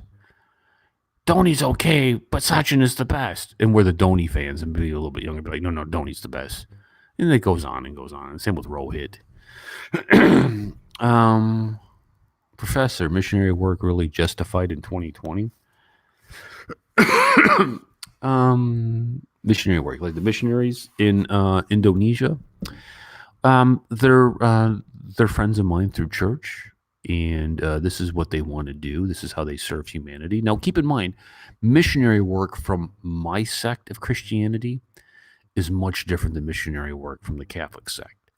Dhoni's okay, but Sachin is the best. And we're the Dhoni fans and be a little bit younger, be like, no, Dhoni's the best. And it goes on and goes on. And same with Rohit. Professor, missionary work really justified in 2020? Missionary work, like the missionaries in Indonesia. They're friends of mine through church, and this is what they want to do. This is how they serve humanity. Now, keep in mind, missionary work from my sect of Christianity is much different than missionary work from the Catholic sect.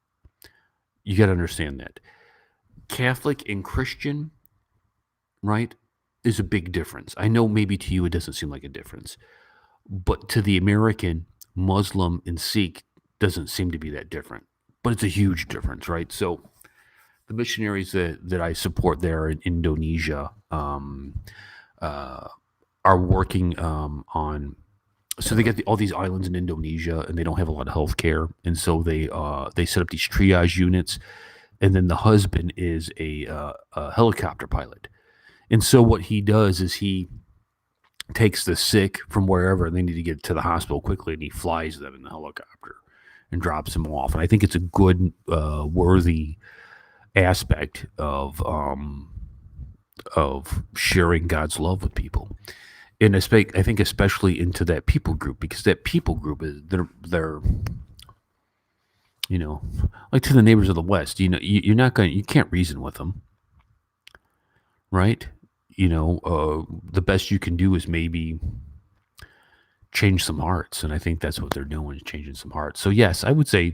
You got to understand that. Catholic and Christian, right, is a big difference. I know maybe to you it doesn't seem like a difference, but to the American, Muslim, and Sikh doesn't seem to be that different. But it's a huge difference, right? So the missionaries that I support there in Indonesia are working on. So they get all these islands in Indonesia, and they don't have a lot of health care, and so they set up these triage units, and then the husband is a helicopter pilot, and so what he does is he takes the sick from wherever, and they need to get to the hospital quickly, and he flies them in the helicopter and drops them off. And I think it's a good, worthy aspect of sharing God's love with people. And I think especially into that people group, because that people group is they're like to the neighbors of the West. You can't reason with them, right? The best you can do is maybe change some hearts, and I think that's what they're doing, is changing some hearts. So yes, I would say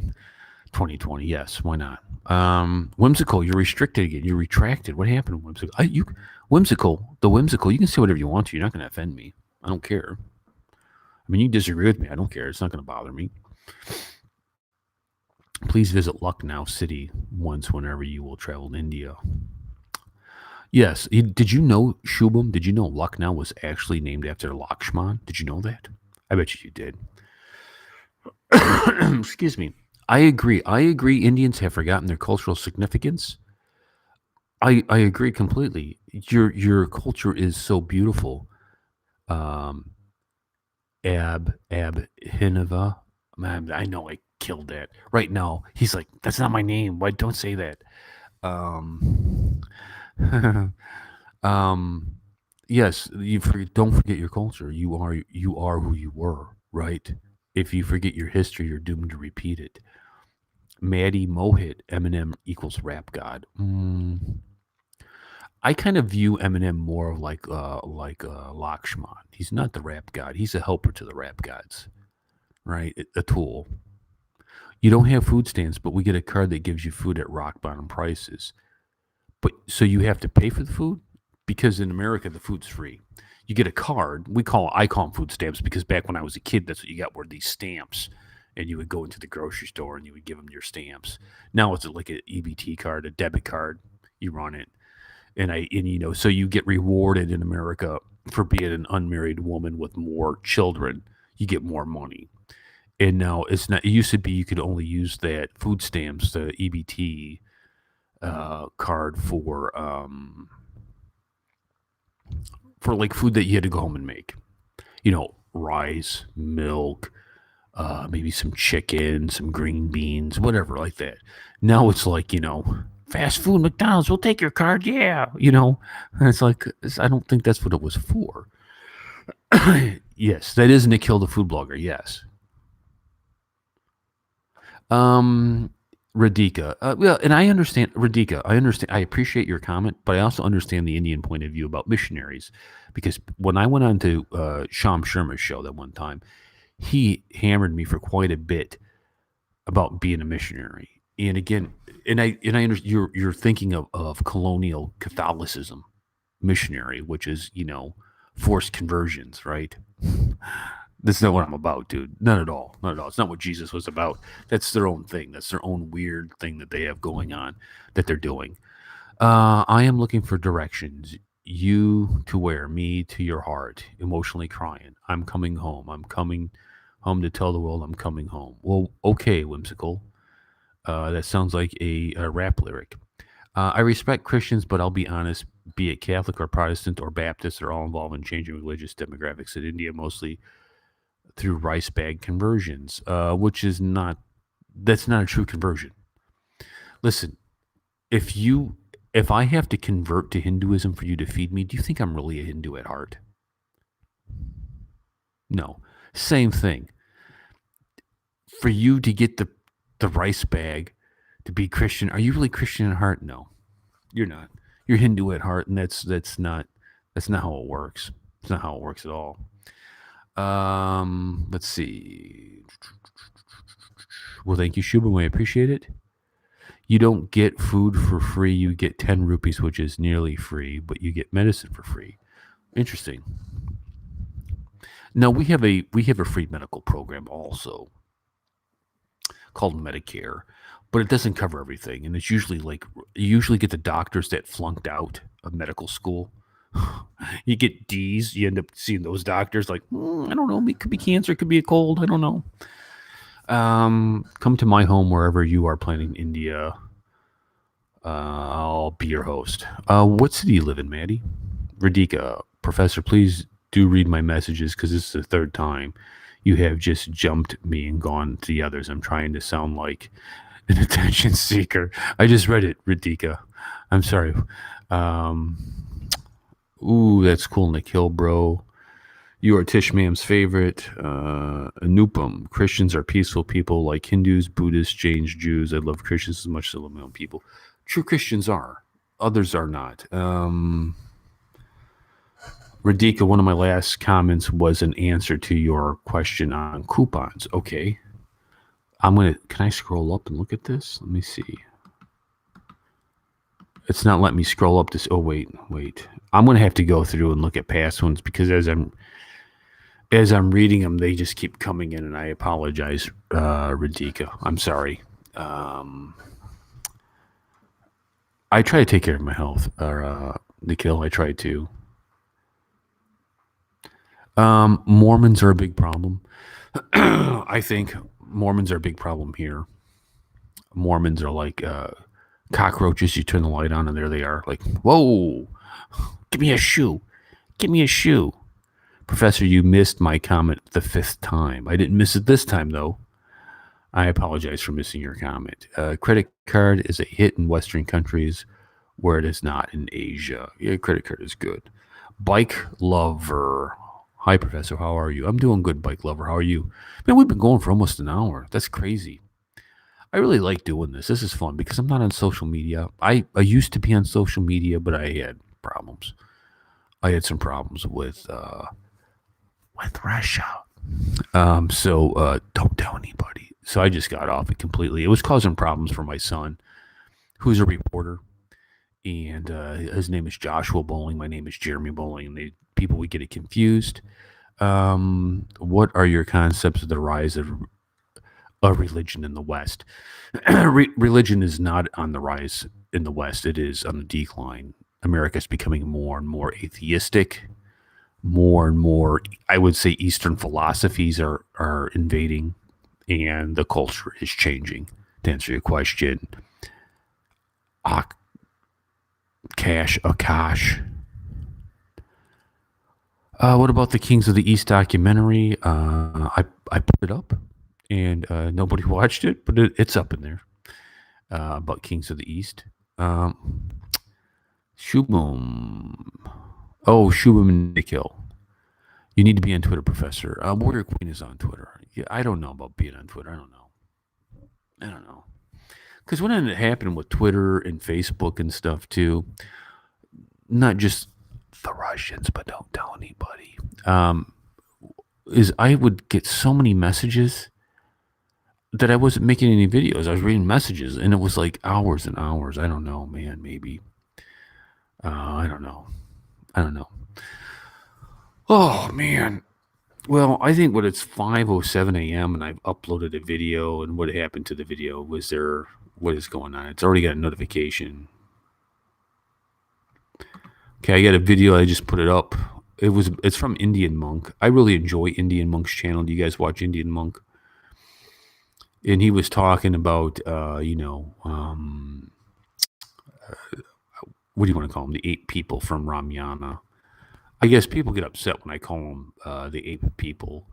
2020. Yes, why not? Whimsical, you're restricted again. You're retracted. What happened, Whimsical? Whimsical. You can say whatever you want to. You're not going to offend me. I don't care. I mean, you disagree with me. I don't care. It's not going to bother me. Please visit Lucknow City once whenever you will travel to India. Yes. Did you know, Shubham? Did you know Lucknow was actually named after Lakshman? Did you know that? I bet you did. Excuse me. I agree. Indians have forgotten their cultural significance. I agree completely. Your culture is so beautiful. Um, Hinava. Man, I know I killed that. Right now, he's like, that's not my name. Why don't say that? Um, um, yes, don't forget your culture. You are who you were, right? If you forget your history, you're doomed to repeat it. Maddie Mohit, Eminem equals rap god. I kind of view Eminem more of like Lakshman. He's not the rap god. He's a helper to the rap gods, right? A tool. You don't have food stamps, but we get a card that gives you food at rock bottom prices. But so you have to pay for the food because in America the food's free. You get a card. I call them food stamps because back when I was a kid, that's what you got were these stamps, and you would go into the grocery store and you would give them your stamps. Now it's like an EBT card, a debit card. You run it, and so you get rewarded in America for being an unmarried woman with more children. You get more money. And now it's not. It used to be you could only use that food stamps, the EBT card for like food that you had to go home and make. Rice, milk, maybe some chicken, some green beans, whatever like that. Now it's like fast food, McDonald's. We'll take your card, yeah. And it's like I don't think that's what it was for. Yes, that is Nikhil the food blogger. Yes. Um, Radhika. Well, and I understand Radhika. I understand. I appreciate your comment, but I also understand the Indian point of view about missionaries, because when I went on to Sham Sharma's show that one time, he hammered me for quite a bit about being a missionary. And again, and I understand you're thinking of colonial Catholicism missionary, which is forced conversions, right? That's not what I'm about, dude. Not at all. Not at all. It's not what Jesus was about. That's their own thing. That's their own weird thing that they have going on that they're doing. I am looking for directions. You to where? Me to your heart. Emotionally crying. I'm coming home. I'm coming home to tell the world I'm coming home. Well, okay, whimsical. That sounds like a rap lyric. I respect Christians, but I'll be honest, be it Catholic or Protestant or Baptist, they're all involved in changing religious demographics in India, mostly through rice bag conversions, which is not that's not a true conversion. Listen, if I have to convert to Hinduism for you to feed me, do you think I'm really a Hindu at heart? No. Same thing. For you to get the rice bag to be Christian, are you really Christian at heart? No, you're not. You're Hindu at heart, and that's not how it works. It's not how it works at all. Let's see. Well, thank you, Shubham. I appreciate it. You don't get food for free. You get 10 rupees, which is nearly free, but you get medicine for free. Interesting. No, we have a free medical program also called Medicare, but it doesn't cover everything, and it's usually like you usually get the doctors that flunked out of medical school. You get D's, you end up seeing those doctors like, I don't know, it could be cancer, it could be a cold, I don't know. Come to my home wherever you are planning India. I'll be your host. What city you live in, Maddie? Radhika, Professor, please do read my messages because this is the third time you have just jumped me and gone to the others. I'm trying to sound like an attention seeker. I just read it, Radhika. I'm sorry. Ooh, that's cool, Nikhil, bro. You are Tishmam's favorite. Anupam. Christians are peaceful people like Hindus, Buddhists, Jains, Jews. I love Christians as much as I love my own people. True Christians are. Others are not. Radhika, one of my last comments was an answer to your question on coupons. Okay. Can I scroll up and look at this? Let me see. It's not letting me scroll up this. Oh, wait. I'm going to have to go through and look at past ones because as I'm reading them, they just keep coming in, and I apologize, Radhika. I'm sorry. I try to take care of my health, Nikhil. I try to. Mormons are a big problem. I think Mormons are a big problem here. Mormons are like cockroaches. You turn the light on, and there they are. Like, whoa, give me a shoe. Give me a shoe. Professor, you missed my comment the fifth time. I didn't miss it this time, though. I apologize for missing your comment. Credit card is a hit in Western countries where it is not in Asia. Yeah, credit card is good. Bike lover. Hi, Professor. How are you? I'm doing good, bike lover. How are you? Man, we've been going for almost an hour. That's crazy. I really like doing this. This is fun because I'm not on social media. I used to be on social media, but I had problems. I had some problems with Russia. So don't tell anybody. So I just got off it completely. It was causing problems for my son, who's a reporter, and his name is Joshua Bowling. My name is Jeremy Bowling. And people would get it confused. What are your concepts of the rise of religion in the West? Religion is not on the rise in the West. It is on the decline. America is becoming more and more atheistic. More and more, I would say, Eastern philosophies are invading, and the culture is changing. To answer your question, Akash. What about the Kings of the East documentary? I put it up, and nobody watched it, but it's up in there about Kings of the East. Shubham. Oh, Shubham Nikhil. You need to be on Twitter, Professor. Warrior Queen is on Twitter. Yeah, I don't know about being on Twitter. I don't know. Because what ended up happening with Twitter and Facebook and stuff too, not just the Russians, but don't tell anybody, is I would get so many messages that I wasn't making any videos. I was reading messages, and it was like hours and hours. I don't know, man. Maybe. I don't know. Oh, man. Well, I think when it's 5:07 a.m. and I've uploaded a video, and what happened to the video? What is going on? It's already got a notification. Okay, I got a video. I just put it up. It's from Indian Monk. I really enjoy Indian Monk's channel. Do you guys watch Indian Monk? And he was talking about, what do you want to call them? The 8 people from Ramayana. I guess people get upset when I call them the 8 people,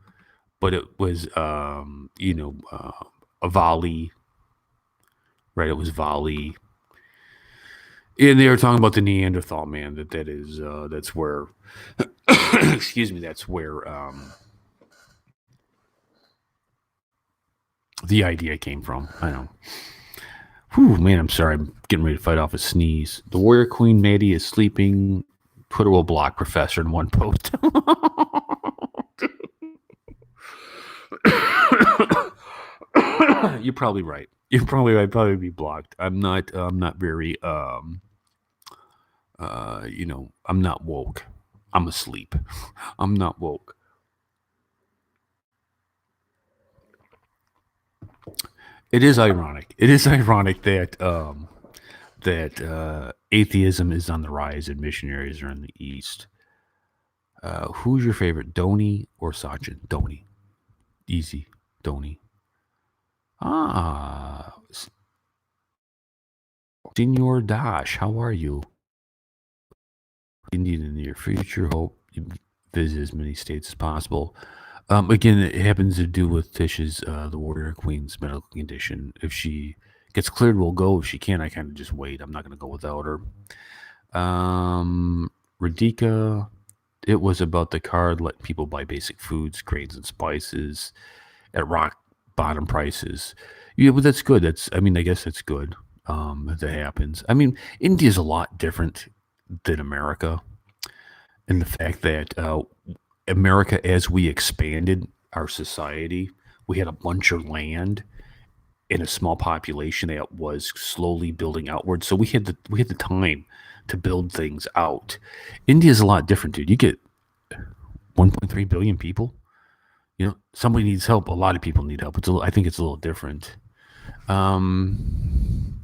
but it was, a Vali, right? It was Vali, and they were talking about the Neanderthal man. That's where, excuse me, that's where the idea came from. I know. Whew, man, I'm sorry. I'm getting ready to fight off a sneeze. The Warrior Queen Maddie is sleeping. Twitter will block Professor in one post. You're probably right. I'd probably be blocked. I'm not very I'm not woke. I'm asleep. I'm not woke. It is ironic. That atheism is on the rise and missionaries are in the East. Who's your favorite, Dhoni or Sachin? Dhoni. Easy. Dhoni. Senor Dash, how are you? Indeed, in the near future, hope you visit as many states as possible. Again, it happens to do with Tish's, the Warrior Queen's medical condition. If she gets cleared, we'll go. If she can't, I kind of just wait. I'm not going to go without her. Radhika, it was about the card letting people buy basic foods, grains, and spices at rock bottom prices. Yeah, but that's good. I guess that's good. That happens. India's a lot different than America, and the fact that America, as we expanded our society, we had a bunch of land and a small population that was slowly building outward. So we had the time to build things out. India's a lot different, dude. You get 1.3 billion people. Somebody needs help. A lot of people need help. I think it's a little different. Can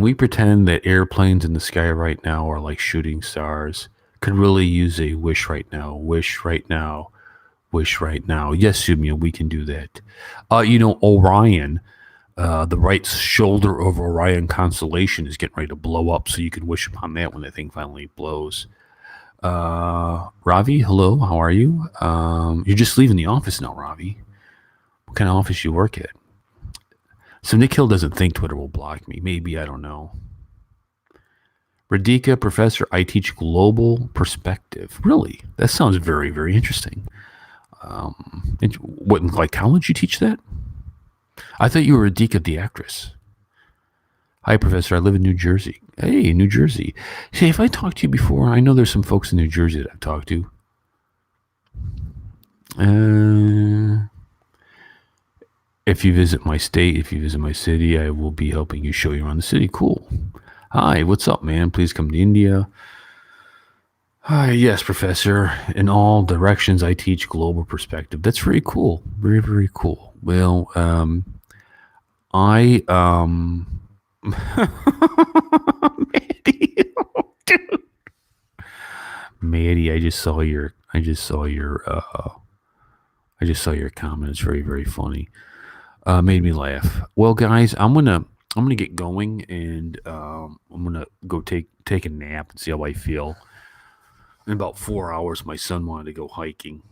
we pretend that airplanes in the sky right now are like shooting stars? Could really use a wish right now. Wish right now. Wish right now. Yes, Sumia, we can do that. Orion, the right shoulder of Orion constellation is getting ready to blow up, so you can wish upon that when the thing finally blows. Ravi, hello. How are you? You're just leaving the office now, Ravi. What kind of office you work at? So Nick Hill doesn't think Twitter will block me. Maybe, I don't know. Radhika, professor, I teach global perspective. Really? That sounds very, very interesting. What, in like college you teach that? I thought you were Radhika, the actress. Hi, Professor. I live in New Jersey. Hey, New Jersey. Hey, if I talked to you before, I know there's some folks in New Jersey that I've talked to. If you visit my state, if you visit my city, I will be helping you show you around the city. Cool. Hi, what's up, man? Please come to India. Hi, yes, Professor. In all directions, I teach global perspective. That's very cool. Very, very cool. Well, I Maddie, dude. Maddie, I just saw your comment. It's very, very funny. Made me laugh. Well, guys, I'm gonna get going, and I'm gonna go take a nap and see how I feel. In about 4 hours, my son wanted to go hiking,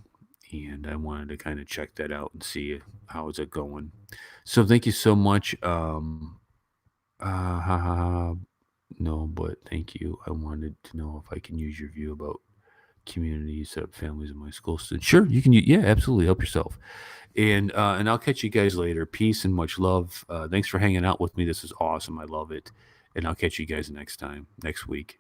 and I wanted to kind of check that out and see how is it going. So thank you so much. Ha, ha, ha. No, but thank you. I wanted to know if I can use your view about communities, families in my school students. Sure, you can. Yeah, absolutely. Help yourself. And I'll catch you guys later. Peace and much love. Thanks for hanging out with me. This is awesome. I love it. And I'll catch you guys next time, next week.